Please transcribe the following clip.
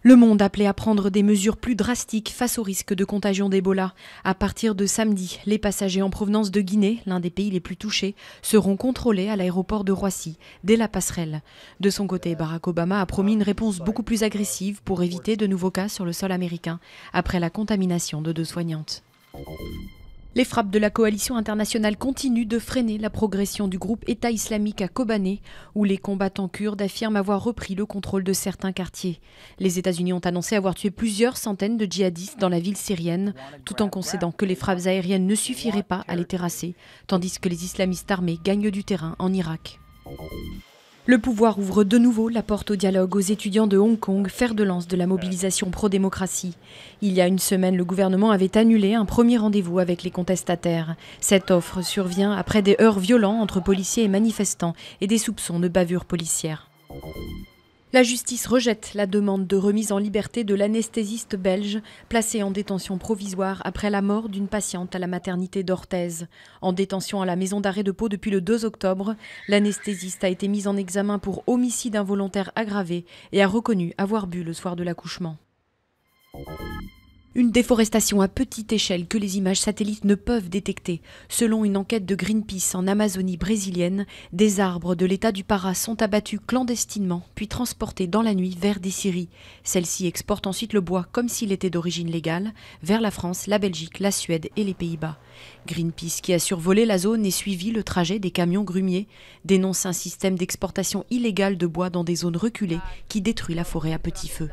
Le monde appelait à prendre des mesures plus drastiques face au risque de contagion d'Ebola. À partir de samedi, les passagers en provenance de Guinée, l'un des pays les plus touchés, seront contrôlés à l'aéroport de Roissy, dès la passerelle. De son côté, Barack Obama a promis une réponse beaucoup plus agressive pour éviter de nouveaux cas sur le sol américain, après la contamination de 2 soignantes. Les frappes de la coalition internationale continuent de freiner la progression du groupe État islamique à Kobané, où les combattants kurdes affirment avoir repris le contrôle de certains quartiers. Les États-Unis ont annoncé avoir tué plusieurs centaines de djihadistes dans la ville syrienne, tout en concédant que les frappes aériennes ne suffiraient pas à les terrasser, tandis que les islamistes armés gagnent du terrain en Irak. Le pouvoir ouvre de nouveau la porte au dialogue aux étudiants de Hong Kong, fer de lance de la mobilisation pro-démocratie. Il y a une semaine, le gouvernement avait annulé un premier rendez-vous avec les contestataires. Cette offre survient après des heurts violents entre policiers et manifestants et des soupçons de bavure policière. La justice rejette la demande de remise en liberté de l'anesthésiste belge placé en détention provisoire après la mort d'une patiente à la maternité d'Orthez. En détention à la maison d'arrêt de Pau depuis le 2 octobre, l'anesthésiste a été mise en examen pour homicide involontaire aggravé et a reconnu avoir bu le soir de l'accouchement. Une déforestation à petite échelle que les images satellites ne peuvent détecter. Selon une enquête de Greenpeace en Amazonie brésilienne, des arbres de l'état du Pará sont abattus clandestinement, puis transportés dans la nuit vers des scieries. Celles-ci exportent ensuite le bois comme s'il était d'origine légale, vers la France, la Belgique, la Suède et les Pays-Bas. Greenpeace, qui a survolé la zone et suivi le trajet des camions grumiers, dénonce un système d'exportation illégale de bois dans des zones reculées qui détruit la forêt à petit feu.